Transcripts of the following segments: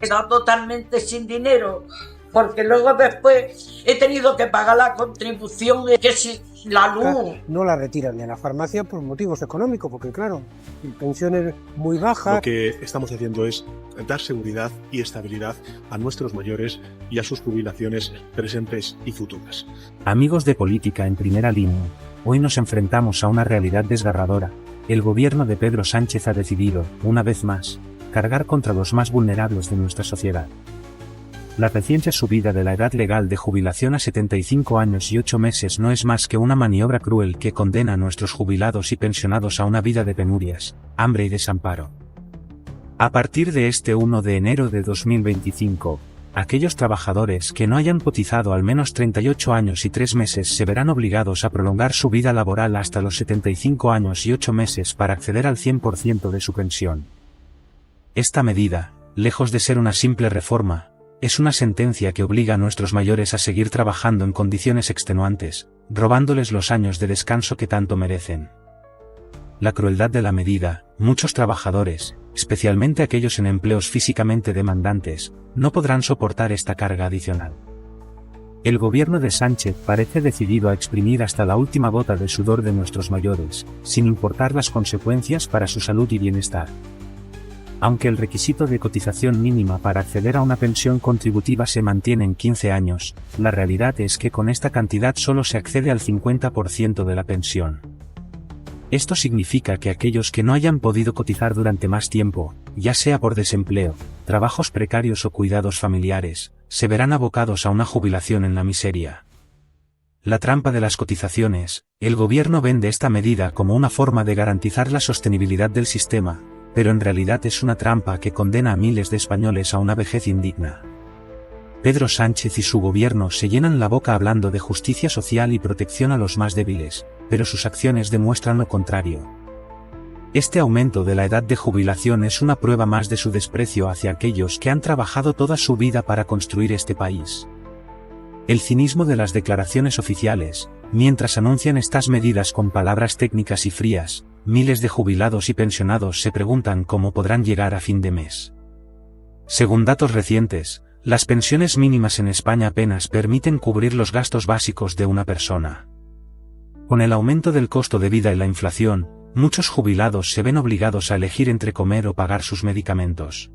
quedado totalmente sin dinero, porque luego después he tenido que pagar la contribución de que si la luz. No la retiran de la farmacia por motivos económicos, porque claro, pensiones muy bajas. Lo que estamos haciendo es dar seguridad y estabilidad a nuestros mayores y a sus jubilaciones presentes y futuras. Amigos de Política en Primera Línea, hoy nos enfrentamos a una realidad desgarradora. El gobierno de Pedro Sánchez ha decidido, una vez más, cargar contra los más vulnerables de nuestra sociedad. La reciente subida de la edad legal de jubilación a 75 años y 8 meses no es más que una maniobra cruel que condena a nuestros jubilados y pensionados a una vida de penurias, hambre y desamparo. A partir de este 1 de enero de 2025, aquellos trabajadores que no hayan cotizado al menos 38 años y 3 meses se verán obligados a prolongar su vida laboral hasta los 75 años y 8 meses para acceder al 100% de su pensión. Esta medida, lejos de ser una simple reforma, es una sentencia que obliga a nuestros mayores a seguir trabajando en condiciones extenuantes, robándoles los años de descanso que tanto merecen. La crueldad de la medida, muchos trabajadores, especialmente aquellos en empleos físicamente demandantes, no podrán soportar esta carga adicional. El gobierno de Sánchez parece decidido a exprimir hasta la última gota de sudor de nuestros mayores, sin importar las consecuencias para su salud y bienestar. Aunque el requisito de cotización mínima para acceder a una pensión contributiva se mantiene en 15 años, la realidad es que con esta cantidad solo se accede al 50% de la pensión. Esto significa que aquellos que no hayan podido cotizar durante más tiempo, ya sea por desempleo, trabajos precarios o cuidados familiares, se verán abocados a una jubilación en la miseria. La trampa de las cotizaciones, el gobierno vende esta medida como una forma de garantizar la sostenibilidad del sistema, pero en realidad es una trampa que condena a miles de españoles a una vejez indigna. Pedro Sánchez y su gobierno se llenan la boca hablando de justicia social y protección a los más débiles, pero sus acciones demuestran lo contrario. Este aumento de la edad de jubilación es una prueba más de su desprecio hacia aquellos que han trabajado toda su vida para construir este país. El cinismo de las declaraciones oficiales, mientras anuncian estas medidas con palabras técnicas y frías, miles de jubilados y pensionados se preguntan cómo podrán llegar a fin de mes. Según datos recientes, las pensiones mínimas en España apenas permiten cubrir los gastos básicos de una persona. Con el aumento del costo de vida y la inflación, muchos jubilados se ven obligados a elegir entre comer o pagar sus medicamentos.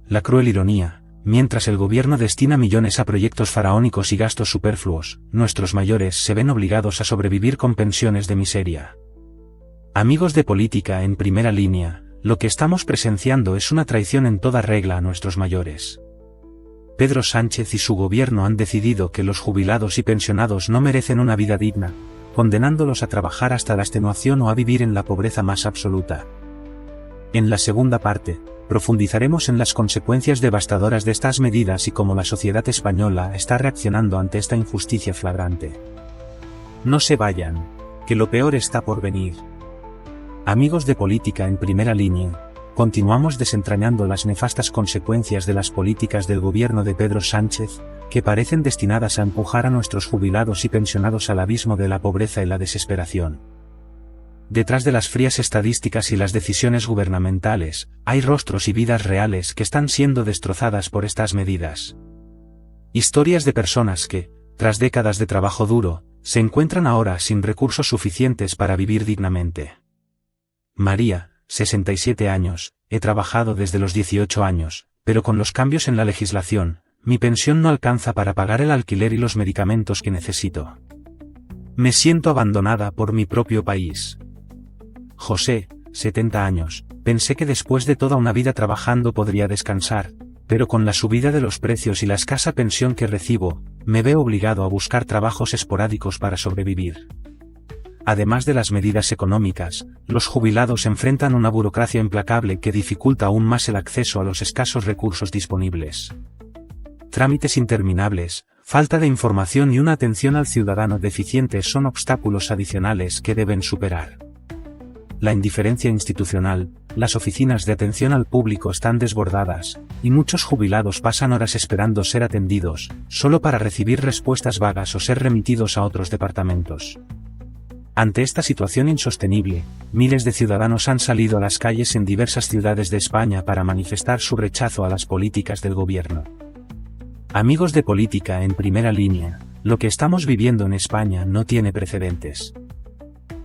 La cruel ironía, mientras el gobierno destina millones a proyectos faraónicos y gastos superfluos, nuestros mayores se ven obligados a sobrevivir con pensiones de miseria. Amigos de Política en Primera Línea, lo que estamos presenciando es una traición en toda regla a nuestros mayores. Pedro Sánchez y su gobierno han decidido que los jubilados y pensionados no merecen una vida digna, condenándolos a trabajar hasta la extenuación o a vivir en la pobreza más absoluta. En la segunda parte, profundizaremos en las consecuencias devastadoras de estas medidas y cómo la sociedad española está reaccionando ante esta injusticia flagrante. No se vayan, que lo peor está por venir. Amigos de Política en Primera Línea, continuamos desentrañando las nefastas consecuencias de las políticas del gobierno de Pedro Sánchez, que parecen destinadas a empujar a nuestros jubilados y pensionados al abismo de la pobreza y la desesperación. Detrás de las frías estadísticas y las decisiones gubernamentales, hay rostros y vidas reales que están siendo destrozadas por estas medidas. Historias de personas que, tras décadas de trabajo duro, se encuentran ahora sin recursos suficientes para vivir dignamente. María, 67 años, he trabajado desde los 18 años, pero con los cambios en la legislación, mi pensión no alcanza para pagar el alquiler y los medicamentos que necesito. Me siento abandonada por mi propio país. José, 70 años, pensé que después de toda una vida trabajando podría descansar, pero con la subida de los precios y la escasa pensión que recibo, me veo obligado a buscar trabajos esporádicos para sobrevivir. Además de las medidas económicas, los jubilados enfrentan una burocracia implacable que dificulta aún más el acceso a los escasos recursos disponibles. Trámites interminables, falta de información y una atención al ciudadano deficiente son obstáculos adicionales que deben superar. La indiferencia institucional, las oficinas de atención al público están desbordadas, y muchos jubilados pasan horas esperando ser atendidos, solo para recibir respuestas vagas o ser remitidos a otros departamentos. Ante esta situación insostenible, miles de ciudadanos han salido a las calles en diversas ciudades de España para manifestar su rechazo a las políticas del gobierno. Amigos de Política en Primera Línea, lo que estamos viviendo en España no tiene precedentes.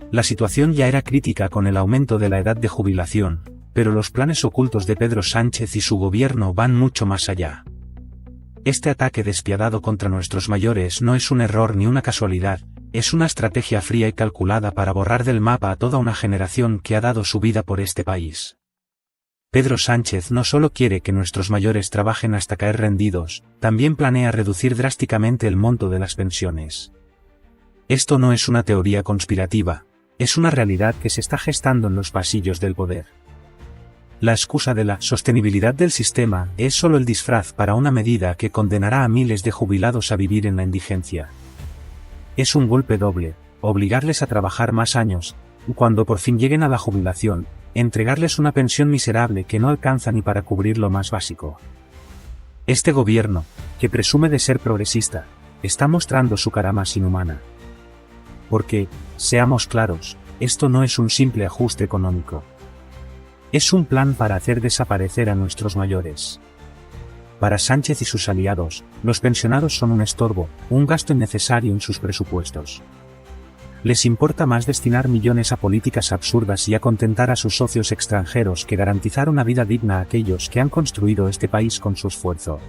La situación ya era crítica con el aumento de la edad de jubilación, pero los planes ocultos de Pedro Sánchez y su gobierno van mucho más allá. Este ataque despiadado contra nuestros mayores no es un error ni una casualidad, es una estrategia fría y calculada para borrar del mapa a toda una generación que ha dado su vida por este país. Pedro Sánchez no solo quiere que nuestros mayores trabajen hasta caer rendidos, también planea reducir drásticamente el monto de las pensiones. Esto no es una teoría conspirativa, es una realidad que se está gestando en los pasillos del poder. La excusa de la sostenibilidad del sistema es solo el disfraz para una medida que condenará a miles de jubilados a vivir en la indigencia. Es un golpe doble, obligarles a trabajar más años, y cuando por fin lleguen a la jubilación, entregarles una pensión miserable que no alcanza ni para cubrir lo más básico. Este gobierno, que presume de ser progresista, está mostrando su cara más inhumana. Porque, seamos claros, esto no es un simple ajuste económico. Es un plan para hacer desaparecer a nuestros mayores. Para Sánchez y sus aliados, los pensionados son un estorbo, un gasto innecesario en sus presupuestos. Les importa más destinar millones a políticas absurdas y a contentar a sus socios extranjeros que garantizar una vida digna a aquellos que han construido este país con su esfuerzo.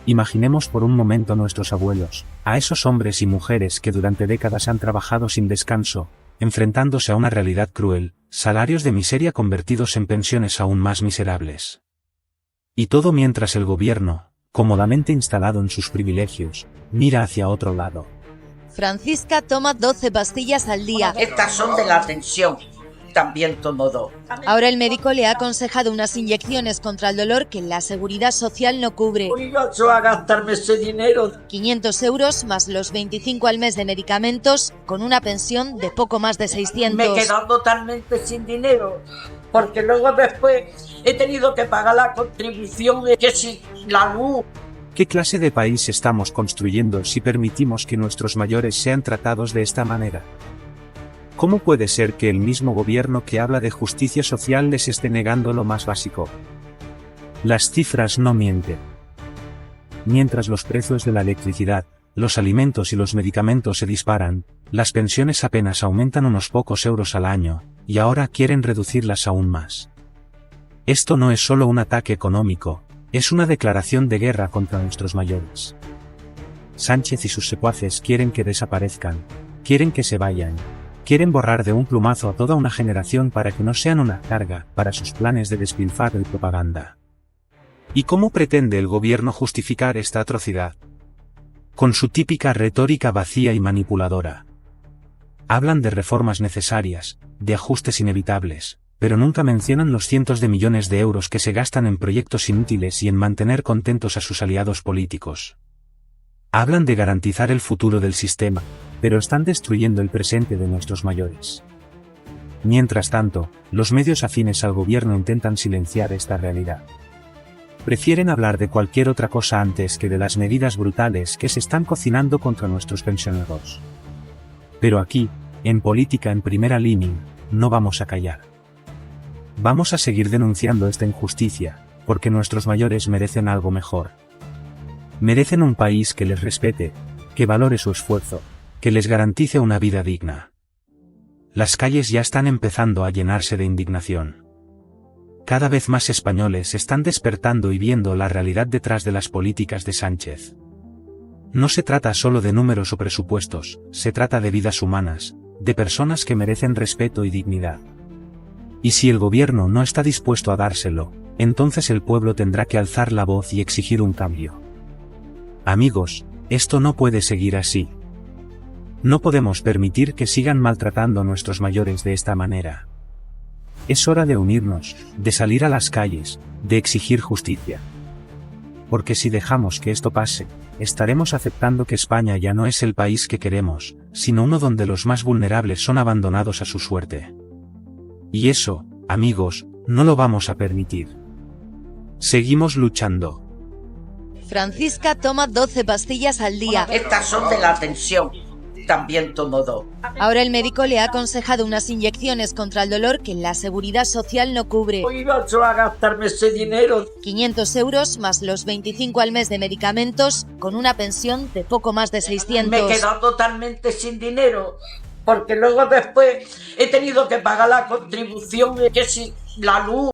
Imaginemos por un momento a nuestros abuelos, a esos hombres y mujeres que durante décadas han trabajado sin descanso, enfrentándose a una realidad cruel, salarios de miseria convertidos en pensiones aún más miserables. Y todo mientras el gobierno, cómodamente instalado en sus privilegios, mira hacia otro lado. Francisca toma 12 pastillas al día. Estas son de la tensión. También tomo 2. Ahora el médico le ha aconsejado unas inyecciones contra el dolor que la Seguridad Social no cubre. Yo a gastarme ese dinero. 500 euros más los 25 al mes de medicamentos, con una pensión de poco más de 600. Me he quedado totalmente sin dinero, porque luego después he tenido que pagar la contribución de que si la luz. ¿Qué clase de país estamos construyendo si permitimos que nuestros mayores sean tratados de esta manera? ¿Cómo puede ser que el mismo gobierno que habla de justicia social les esté negando lo más básico? Las cifras no mienten. Mientras los precios de la electricidad, los alimentos y los medicamentos se disparan, las pensiones apenas aumentan unos pocos euros al año, y ahora quieren reducirlas aún más. Esto no es solo un ataque económico, es una declaración de guerra contra nuestros mayores. Sánchez y sus secuaces quieren que desaparezcan, quieren que se vayan. Quieren borrar de un plumazo a toda una generación para que no sean una carga para sus planes de despilfarro y propaganda. ¿Y cómo pretende el gobierno justificar esta atrocidad? Con su típica retórica vacía y manipuladora. Hablan de reformas necesarias, de ajustes inevitables, pero nunca mencionan los cientos de millones de euros que se gastan en proyectos inútiles y en mantener contentos a sus aliados políticos. Hablan de garantizar el futuro del sistema, pero están destruyendo el presente de nuestros mayores. Mientras tanto, los medios afines al gobierno intentan silenciar esta realidad. Prefieren hablar de cualquier otra cosa antes que de las medidas brutales que se están cocinando contra nuestros pensioneros. Pero aquí, en Política en Primera Línea, no vamos a callar. Vamos a seguir denunciando esta injusticia, porque nuestros mayores merecen algo mejor. Merecen un país que les respete, que valore su esfuerzo, que les garantice una vida digna. Las calles ya están empezando a llenarse de indignación. Cada vez más españoles están despertando y viendo la realidad detrás de las políticas de Sánchez. No se trata solo de números o presupuestos, se trata de vidas humanas, de personas que merecen respeto y dignidad. Y si el gobierno no está dispuesto a dárselo, entonces el pueblo tendrá que alzar la voz y exigir un cambio. Amigos, esto no puede seguir así. No podemos permitir que sigan maltratando a nuestros mayores de esta manera. Es hora de unirnos, de salir a las calles, de exigir justicia. Porque si dejamos que esto pase, estaremos aceptando que España ya no es el país que queremos, sino uno donde los más vulnerables son abandonados a su suerte. Y eso, amigos, no lo vamos a permitir. Seguimos luchando. Francisca toma 12 pastillas al día. Estas son de la tensión. también tomo 2. Ahora el médico le ha aconsejado unas inyecciones contra el dolor que la Seguridad Social no cubre. Iba yo a gastarme ese dinero. 500 euros más los 25 al mes de medicamentos con una pensión de poco más de 600. Me he quedado totalmente sin dinero, porque luego después he tenido que pagar la contribución, que si la luz.